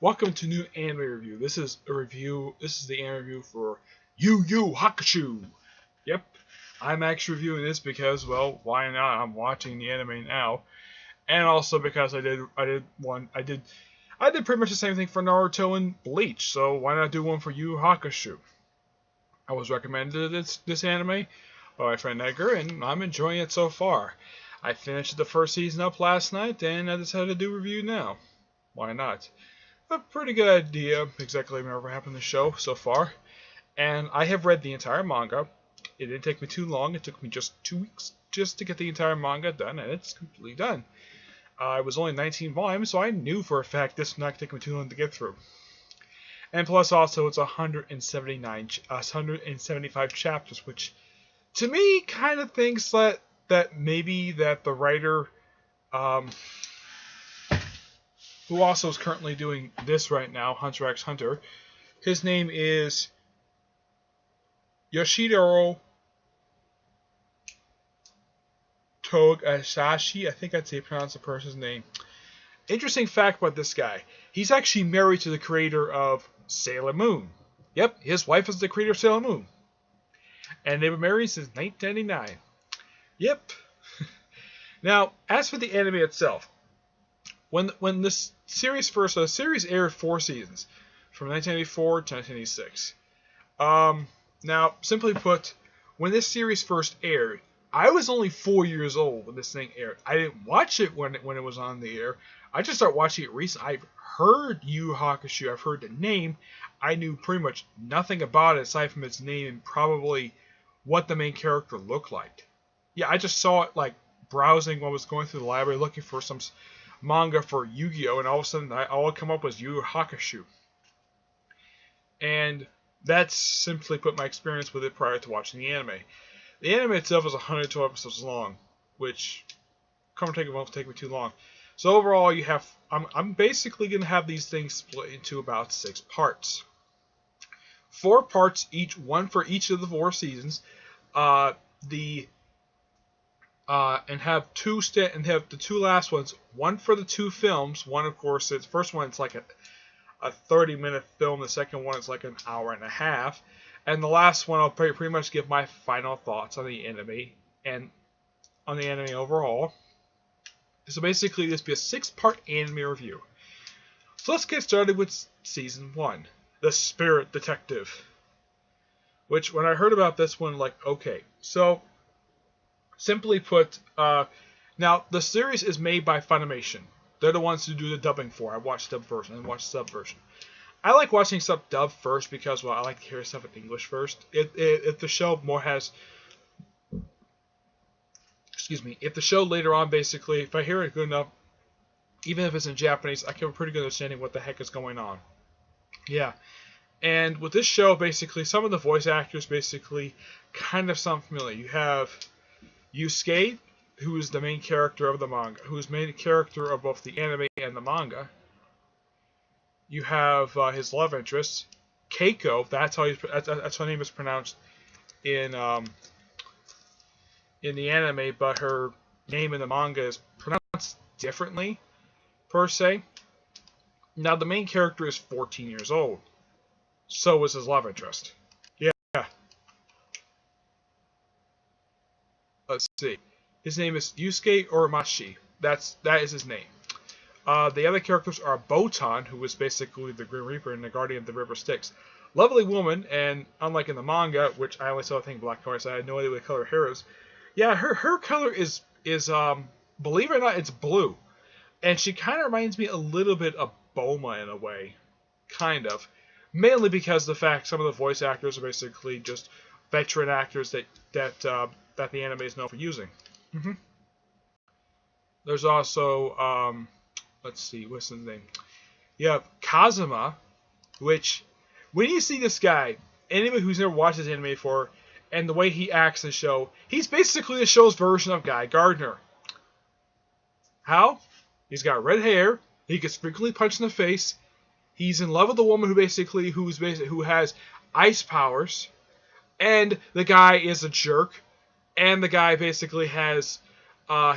Welcome to new anime review. This is a review. This is the anime review for Yu Yu Hakusho. Yep, I'm actually reviewing this because, well, why not? I'm watching the anime now, and also because I did pretty much the same thing for Naruto and Bleach. So why not do one for Yu Yu Hakusho? I was recommended this anime by my friend Edgar, and I'm enjoying it so far. I finished the first season up last night, and I decided to do a review now. Why not? A pretty good idea exactly what happened in the show so far. And I have read the entire manga. It didn't take me too long. It took me just 2 weeks just to get the entire manga done, and it's completely done. It was only 19 volumes, so I knew for a fact this would not take me too long to get through. And plus, also, it's 175 chapters, which to me kind of thinks that maybe that the writer, who also is currently doing this right now, Hunter x Hunter. His name is Yoshihiro Togashi. I think that's how you pronounce the person's name. Interesting fact about this guy. He's actually married to the creator of Sailor Moon. Yep, his wife is the creator of Sailor Moon. And they've been married since 1999. Yep. Now, as for the anime itself, when this series first, the series aired 4 seasons, from 1984 to 1986. Now, simply put, when this series first aired, I was only 4 years old when this thing aired. I didn't watch it when it was on the air. I just started watching it recently. I've heard Yu Yu Hakusho. I've heard the name. I knew pretty much nothing about it aside from its name and probably what the main character looked like. Yeah, I just saw it like browsing while I was going through the library looking for some manga for Yu-Gi-Oh! And all of a sudden all I come up was Yu Yu Hakusho. And that's simply put my experience with it prior to watching the anime. The anime itself is 112 episodes long, which won't take me too long. So overall, I'm basically going to have these things split into about 6 parts. 4 parts each, one for each of the 4 seasons. And have the 2 last ones. One for the 2 films. One, of course, the first one it's like a 30-minute film. The second one is like an hour and a half. And the last one I'll pretty much give my final thoughts on the anime and on the anime overall. So basically, this will be a 6-part anime review. So let's get started with season 1, The Spirit Detective. Which, when I heard about this one, like, okay, so simply put, now the series is made by Funimation. They're the ones who do the dubbing for. I watched dub version and watched sub version. I like watching sub dub first because, well, I like to hear stuff in English first. If the show more has, if the show later on, basically, if I hear it good enough, even if it's in Japanese, I can have a pretty good understanding what the heck is going on. Yeah. And with this show, basically, some of the voice actors basically kind of sound familiar. You have Yusuke, who is the main character of the manga, who is the main character of both the anime and the manga. You have his love interest, Keiko. That's how her name is pronounced in the anime, but her name in the manga is pronounced differently, per se. Now, the main character is 14 years old. So is his love interest. Yeah. Let's see. His name is Yusuke Oromashi. That is his name. The other characters are Botan, who is basically the Grim Reaper and the Guardian of the River Styx. Lovely woman, and unlike in the manga, which I only saw black color, so I had no idea what color her hair is. Yeah, her color is believe it or not, it's blue. And she kind of reminds me a little bit of Bulma in a way. Kind of. Mainly because the fact some of the voice actors are basically just veteran actors that the anime is known for using. There's also, let's see, what's his name? You have Kazuma, which, when you see this guy, anybody who's never watched this anime before, and the way he acts in the show, he's basically the show's version of Guy Gardner. How? He's got red hair, he gets frequently punched in the face, he's in love with a woman who has ice powers, and the guy is a jerk, and the guy basically has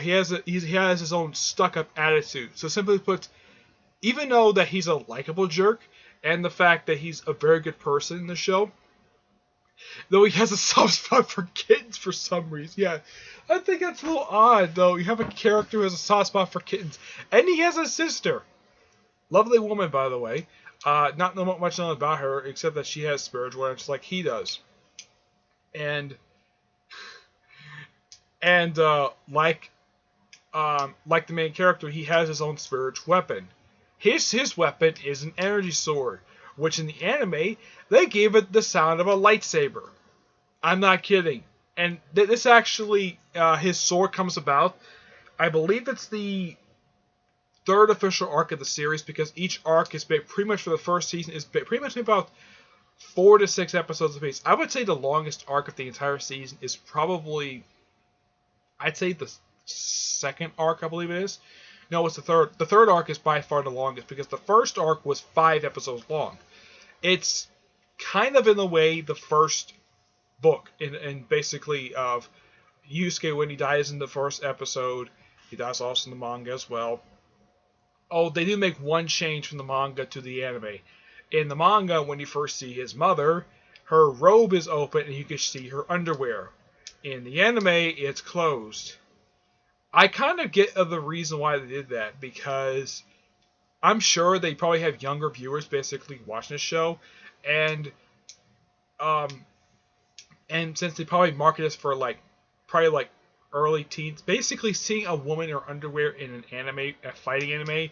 he has his own stuck-up attitude. So simply put, even though that he's a likable jerk, and the fact that he's a very good person in the show, though he has a soft spot for kittens for some reason. Yeah, I think that's a little odd, though. You have a character who has a soft spot for kittens, and he has a sister. Lovely woman, by the way. Not know much known about her, except that she has spiritual energy like he does. And like the main character, he has his own spiritual weapon. His weapon is an energy sword, which in the anime, they gave it the sound of a lightsaber. I'm not kidding. And this actually, his sword comes about, I believe it's the third official arc of the series, because each arc is pretty much for the first season is pretty much about 4 to 6 episodes apiece. I would say the longest arc of the entire season is probably, I'd say the second arc, I believe it is. No, it's the third. The third arc is by far the longest, because the first arc was 5 episodes long. It's kind of in a way the first book, in basically of Yusuke when he dies in the first episode. He dies also in the manga as well. Oh, they do make one change from the manga to the anime. In the manga, when you first see his mother, her robe is open and you can see her underwear. In the anime, it's closed. I kind of get the reason why they did that, because I'm sure they probably have younger viewers basically watching the show, and since they probably market this for probably early teens, basically seeing a woman in her underwear in an anime, a fighting anime,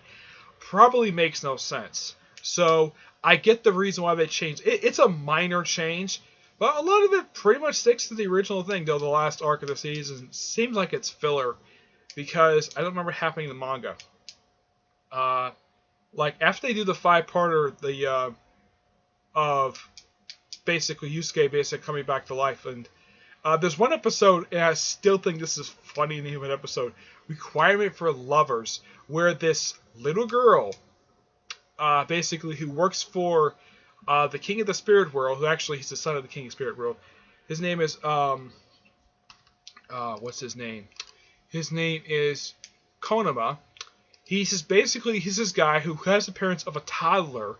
probably makes no sense. So I get the reason why they changed. It's a minor change, but a lot of it pretty much sticks to the original thing. Though the last arc of the season seems like it's filler, because I don't remember happening in the manga. After they do the 5-parter, of basically Yusuke basically coming back to life, and there's one episode, and I still think this is funny in the human episode, Requirement for Lovers, where this little girl, basically who works for the King of the Spirit World, who actually he's the son of the King of the Spirit World. His name is what's his name? His name is Konama. He's this guy who has the appearance of a toddler,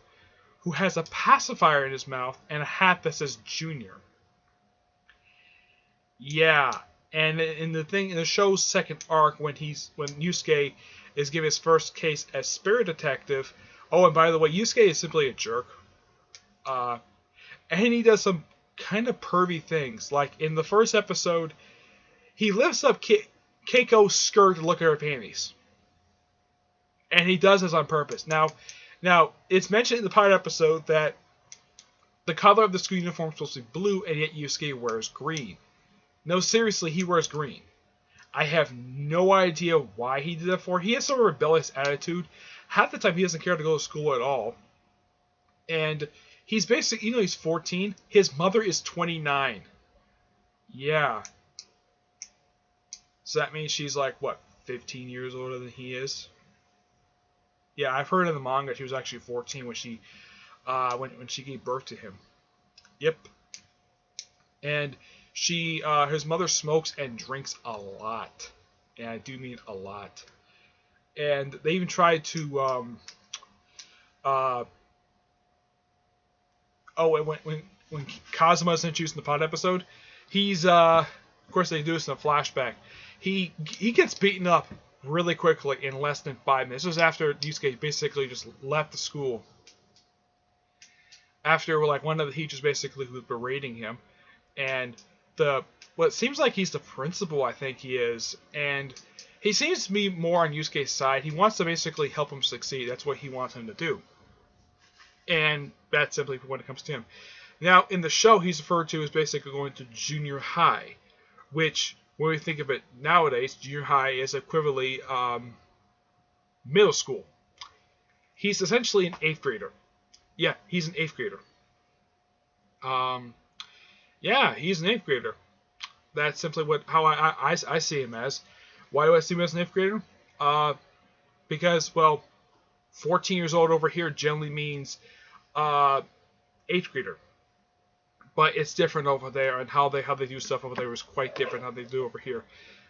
who has a pacifier in his mouth and a hat that says Junior. Yeah, and in the show's second arc, when Yusuke is given his first case as spirit detective. Oh, and by the way, Yusuke is simply a jerk. And he does some kind of pervy things. Like in the first episode, he lifts up Keiko's skirt to look at her panties. And he does this on purpose. Now, it's mentioned in the pilot episode that the color of the school uniform is supposed to be blue, and yet Yusuke wears green. No, seriously, he wears green. I have no idea why he did that for. He has sort of a rebellious attitude. Half the time, he doesn't care to go to school at all. And he's basically, he's 14. His mother is 29. Yeah. So that means she's 15 years older than he is? Yeah, I've heard in the manga she was actually 14 when she gave birth to him. Yep. And his mother smokes and drinks a lot. And I do mean a lot. And they even tried to, when Kazuma is introduced in the pod episode, he's, of course they do this in a flashback, he gets beaten up really quickly in less than 5 minutes. This was after Yusuke basically just left the school. After one of the teachers basically was berating him, and what seems like he's the principal, I think he is, and he seems to be more on Yusuke's side. He wants to basically help him succeed. That's what he wants him to do. And that's simply when it comes to him. Now, in the show, he's referred to as basically going to junior high, which, when we think of it nowadays, junior high is equivalently middle school. He's essentially an 8th grader. Yeah, he's an 8th grader. Yeah, he's an 8th grader. That's simply how I see him as. Why do I see him as an 8th grader? Because, 14 years old over here generally means 8th grader. But it's different over there, and how they do stuff over there is quite different how they do over here.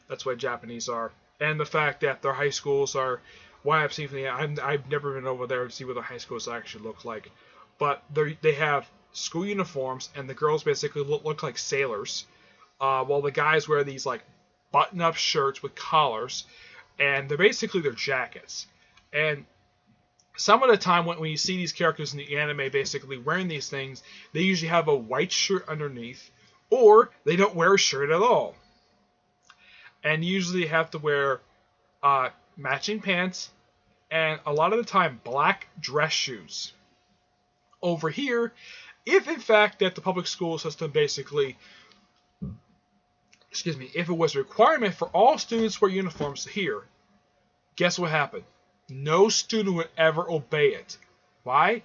That's what Japanese are. And the fact that their high schools are what I've seen from the I've never been over there to see what the high schools actually look like, but they have school uniforms, and the girls basically look like sailors, while the guys wear these like button-up shirts with collars, and they're basically their jackets. And some of the time when you see these characters in the anime basically wearing these things, they usually have a white shirt underneath, or they don't wear a shirt at all. And usually have to wear matching pants, and a lot of the time black dress shoes. Over here, if in fact that the public school system basically, if it was a requirement for all students to wear uniforms here, guess what happened? No student would ever obey it. Why?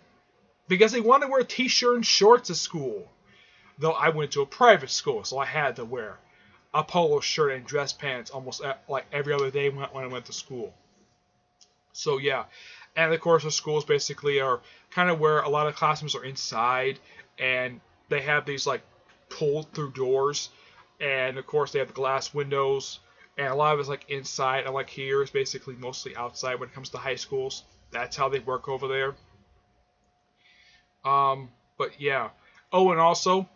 Because they want to wear a t-shirt and shorts at school. Though I went to a private school, so I had to wear a polo shirt and dress pants almost like every other day when I went to school. So yeah, and of course the schools basically are kind of where a lot of classrooms are inside, and they have these like pulled through doors, and of course they have the glass windows, and a lot of it's like inside, and like here is basically mostly outside when it comes to high schools. That's how they work over there. But yeah. Oh, and also,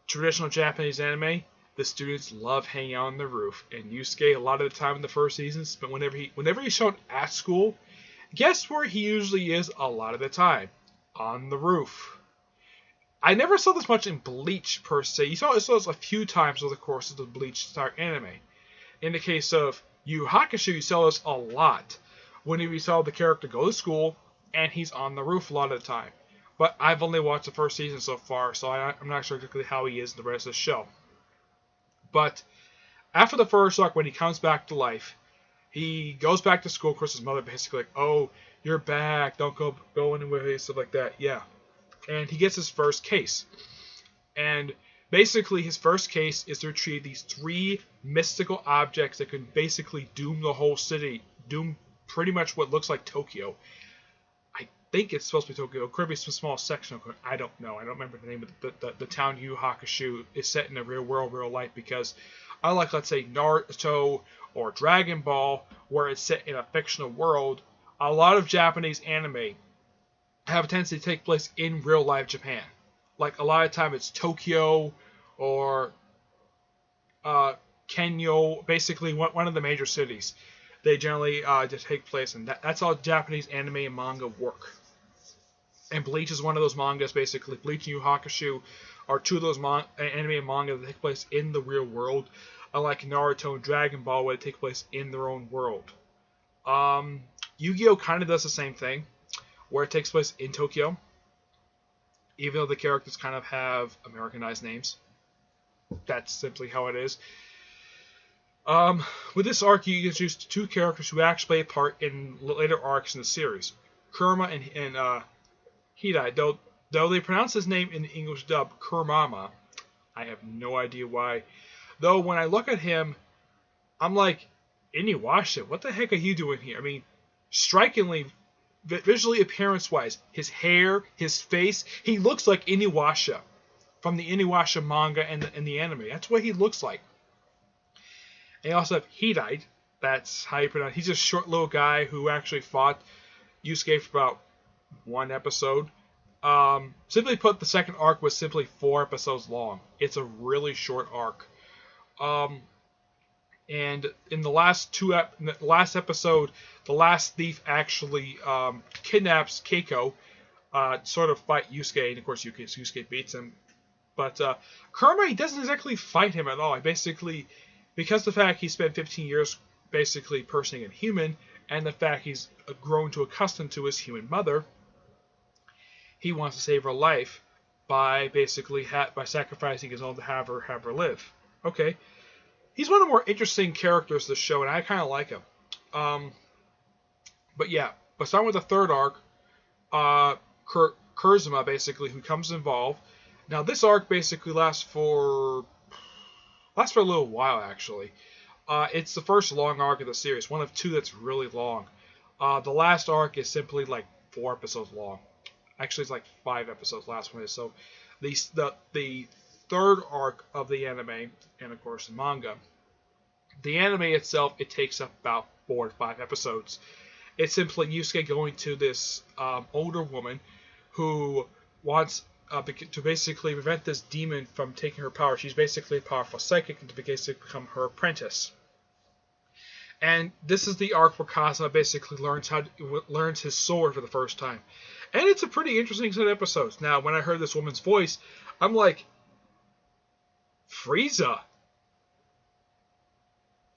traditional Japanese anime, the students love hanging out on the roof. And Yusuke, a lot of the time in the first season, but whenever he's shown at school, guess where he usually is a lot of the time? On the roof. I never saw this much in Bleach, per se. You saw this a few times over the course of the Bleach Star anime. In the case of Yu Hakusho, you saw this a lot. Whenever you saw the character go to school, and he's on the roof a lot of the time. But I've only watched the first season so far, so I'm not sure exactly how he is in the rest of the show. But after the first arc, when he comes back to life, he goes back to school. Of course, his mother basically like, "Oh, you're back. Don't go anywhere," stuff like that. Yeah. And he gets his first case. And basically, his first case is to retrieve these 3 mystical objects that can basically doom the whole city, doom pretty much what looks like Tokyo. I think it's supposed to be Tokyo. It could be some small section of it. I don't know. I don't remember the name of the town Yu Hakusho is set in the real world, real life, because unlike, let's say, Naruto or Dragon Ball, where it's set in a fictional world, a lot of Japanese anime have a tendency to take place in real life Japan. Like, a lot of time it's Tokyo or Kenyo, basically one of the major cities. They generally just take place, and that's how Japanese anime and manga work. And Bleach is one of those mangas, basically. Bleach and Yu Hakusho are 2 of those anime and manga that take place in the real world, unlike Naruto and Dragon Ball, where they take place in their own world. Yu-Gi-Oh! Kind of does the same thing, where it takes place in Tokyo, even though the characters kind of have Americanized names. That's simply how it is. With this arc, you introduce 2 characters who actually play a part in later arcs in the series. Kurama and Hidai, though they pronounce his name in the English dub Kurama. I have no idea why. Though when I look at him, I'm like, Inuyasha, what the heck are you doing here? I mean, strikingly, visually appearance-wise, his hair, his face, he looks like Inuyasha from the Inuyasha manga and the anime. That's what he looks like. And you also have Hidai, that's how you pronounce it. He's a short little guy who actually fought Yusuke for about 1 episode. Simply put, the second arc was simply 4 episodes long. It's a really short arc. And in the last episode, the last thief actually kidnaps Keiko, sort of fight Yusuke, and of course Yusuke beats him. But Kurama, he doesn't exactly fight him at all. Basically, because the fact he spent 15 years basically impersonating a human, and the fact he's grown to accustomed to his human mother, he wants to save her life by basically by sacrificing his own to have her live. Okay. He's one of the more interesting characters of the show, and I kind of like him. But yeah, but starting with the third arc, Kazuma basically, who comes involved. Now this arc basically lasts for a little while actually. It's the first long arc of the series, one of 2 that's really long. The last arc is simply like 4 episodes long. Actually, it's like 5 episodes. Last one is so. The third arc of the anime, and of course the manga. The anime itself, it takes up about 4 to 5 episodes. It's simply Yusuke going to this older woman who wants to basically prevent this demon from taking her power. She's basically a powerful psychic and to basically become her apprentice. And this is the arc where Kazuma basically learns his sword for the first time. And it's a pretty interesting set of episodes. Now, when I heard this woman's voice, I'm like, Frieza?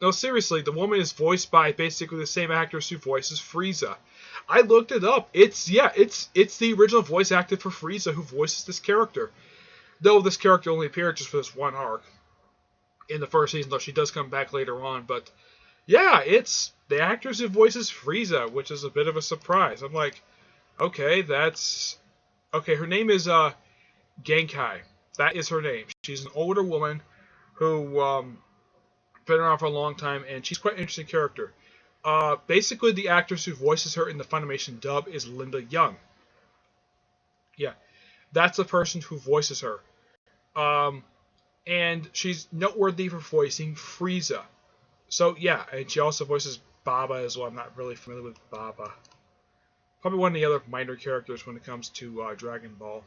No, seriously, the woman is voiced by basically the same actress who voices Frieza. I looked it up. It's the original voice actor for Frieza who voices this character. Though this character only appeared just for this one arc in the first season, though she does come back later on. But yeah, it's the actress who voices Frieza, which is a bit of a surprise. I'm like, okay, her name is Genkai. That is her name. She's an older woman who been around for a long time, and she's quite an interesting character. Basically, the actress who voices her in the Funimation dub is Linda Young. Yeah, that's the person who voices her. And she's noteworthy for voicing Frieza. So, yeah, and she also voices Baba as well. I'm not really familiar with Baba. Probably one of the other minor characters when it comes to Dragon Ball.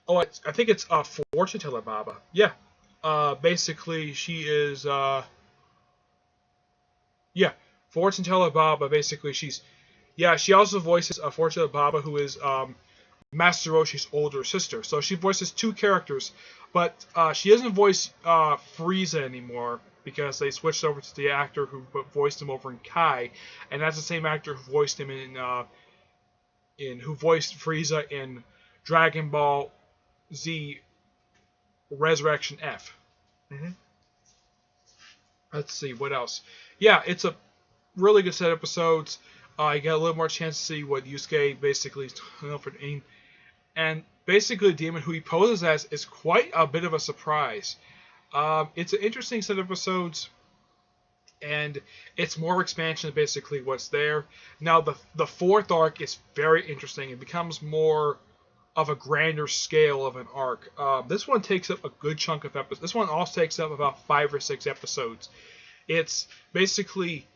I think it's Fortune Teller Baba. Yeah. Basically, she is... Fortune Teller Baba. Basically, she also voices Fortune Teller Baba, who is Master Roshi's older sister. So she voices two characters, but she doesn't voice Frieza anymore because they switched over to the actor who voiced him over in Kai, and that's the same actor who voiced him who voiced Frieza in Dragon Ball Z Resurrection F. Let's see what else. Yeah, it's a really good set of episodes. You get a little more chance to see what Yusuke basically is for aim. And basically, the demon who he poses as is quite a bit of a surprise. It's an interesting set of episodes, and it's more expansion of basically what's there. Now, the fourth arc is very interesting. It becomes more of a grander scale of an arc. This one takes up a good chunk of episodes. This one also takes up about 5 or 6 episodes. It's basically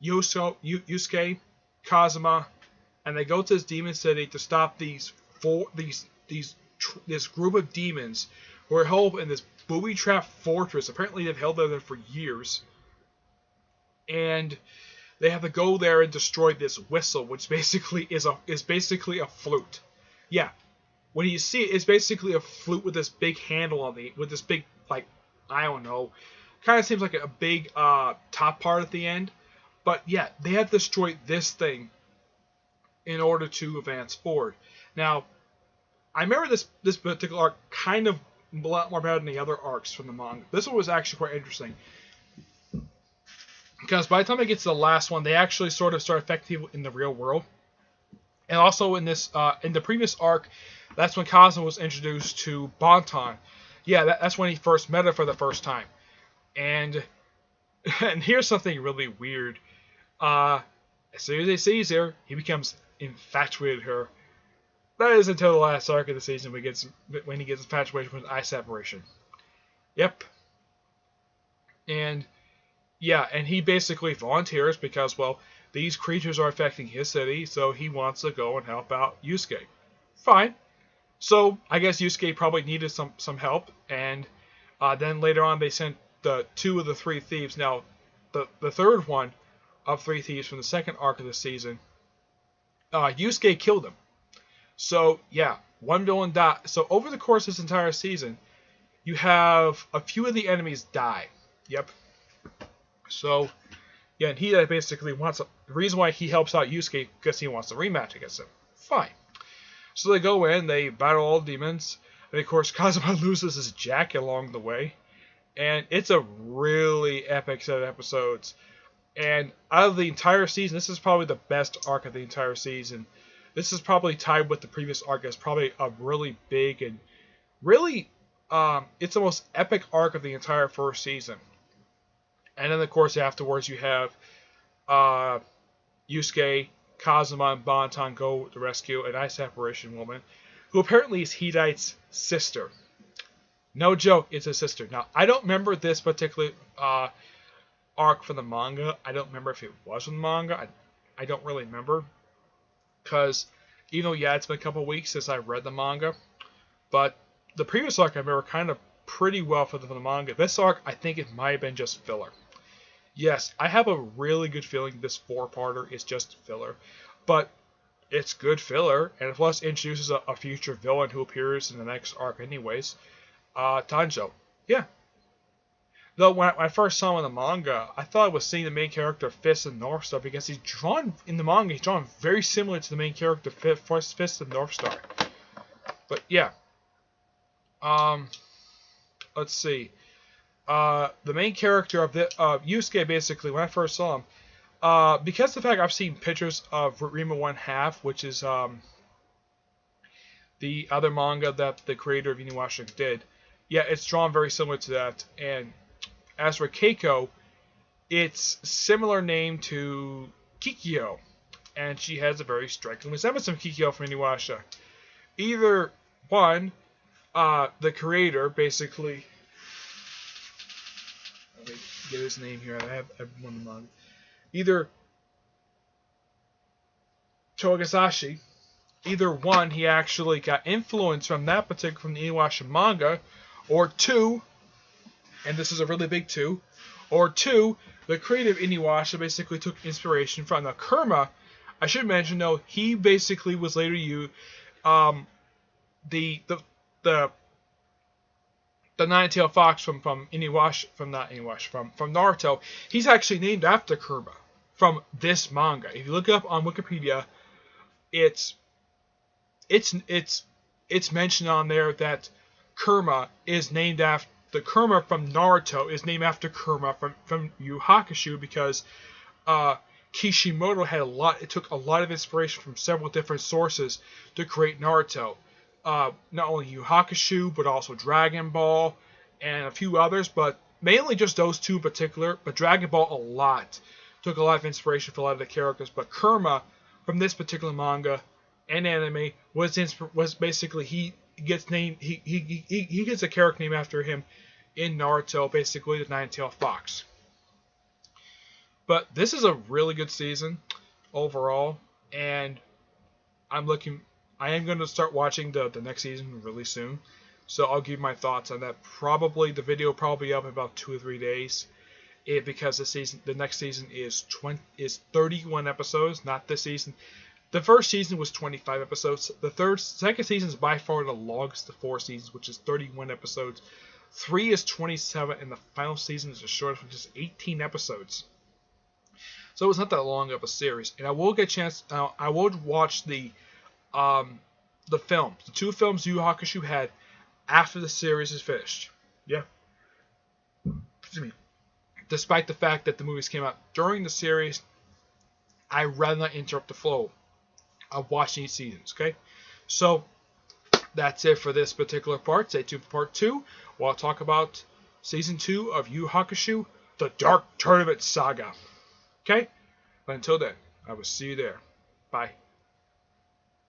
Yusuke, Kazuma, and they go to this demon city to stop this group of demons who are held in this booby-trapped fortress. Apparently, they've held there for years, and they have to go there and destroy this whistle, which basically is basically a flute. Yeah, when you see it, it's basically a flute with this big handle with this big, like, I don't know, kind of seems like a big top part at the end. But yeah, they have destroyed this thing in order to advance forward. Now, I remember this particular arc kind of a lot more better than the other arcs from the manga. This one was actually quite interesting, because by the time it gets to the last one, they actually sort of start affecting people in the real world. And also in the previous arc, that's when Kazuma was introduced to Bonton. Yeah, that's when he first met her for the first time. And here's something really weird. As soon as he sees her, he becomes infatuated with her. That is until the last arc of the season when he gets infatuated with eye separation. Yep. And yeah, and he basically volunteers because, well, these creatures are affecting his city, so he wants to go and help out Yusuke. Fine. So I guess Yusuke probably needed some help, and then later on they sent the 2 of the 3 thieves. Now, the third one of 3 thieves from the second arc of the season, Yusuke killed them. So yeah, one villain died. So over the course of this entire season, you have a few of the enemies die. Yep. So yeah, and he basically wants the reason why he helps out Yusuke because he wants a rematch against him. Fine. So they go in, they battle all the demons, and of course Kazuma loses his jacket along the way, and it's a really epic set of episodes. And out of the entire season, this is probably the best arc of the entire season. This is probably tied with the previous arc as probably a really big and really, it's the most epic arc of the entire first season. And then, of course, afterwards you have Yusuke, Kazuma, and Bonton go to rescue an eye separation woman, who apparently is Hidaite's sister. No joke, it's his sister. Now, I don't remember this particular arc from the manga. I don't remember if it was in the manga. I don't really remember. Because, even though, yeah, it's been a couple weeks since I read the manga. But the previous arc I remember kind of pretty well for the manga. This arc, I think it might have been just filler. Yes, I have a really good feeling this 4-parter is just filler. But it's good filler, and plus introduces a future villain who appears in the next arc anyways. Tanjo. Yeah. Though when I first saw him in the manga, I thought I was seeing the main character Fist and North Star because he's drawn, in the manga, he's drawn very similar to the main character Fist and North Star. But yeah. Let's see. The main character of Yusuke, basically, when I first saw him, because of the fact I've seen pictures of Rima 1/2, which is the other manga that the creator of Inuyasha did, yeah, it's drawn very similar to that. And as for Keiko, it's similar name to Kikyo, and she has a very striking resemblance of Kikyo from Inuyasha. Either one, the creator, basically, let me get his name here. I have one of them. Either Togasashi, either one, he actually got influence from that particular, from the Inuyasha manga, or two, and this is a really big two, or two, the creator of Inuyasha basically took inspiration from the Kurama. I should mention though, he basically was later the nine-tailed fox from Inuyasha, from Naruto. He's actually named after Kurama from this manga. If you look it up on Wikipedia, it's mentioned on there that Kurama is named after the Kurama from Naruto is named after Kurama from Yu Hakusho because Kishimoto had it took a lot of inspiration from several different sources to create Naruto. Not only Yu Hakusho, but also Dragon Ball and a few others, but mainly just those two in particular. But Dragon Ball a lot took a lot of inspiration for a lot of the characters. But Kurama from this particular manga and anime was basically he gets a character named after him in Naruto, basically the nine-tailed fox. But this is a really good season overall, and I am going to start watching the next season really soon, so I'll give my thoughts on that. Probably the video will probably be up in about 2 or 3 days, because the next season is 31 episodes, not this season. The first season was 25 episodes. The second season is by far the longest of 4 seasons, which is 31 episodes. 3 is 27, and the final season is the shortest, which is 18 episodes. So it's not that long of a series. And I will get a chance. I will watch the films, the 2 films Yu Hakusho had after the series is finished. Yeah. Excuse me. Despite the fact that the movies came out during the series, I rather not interrupt the flow of watching each season. Okay, so that's it for this particular part. Stay tuned for part 2, where I'll talk about season 2 of Yu Hakusho, the Dark Tournament Saga. Okay, but until then, I will see you there. Bye.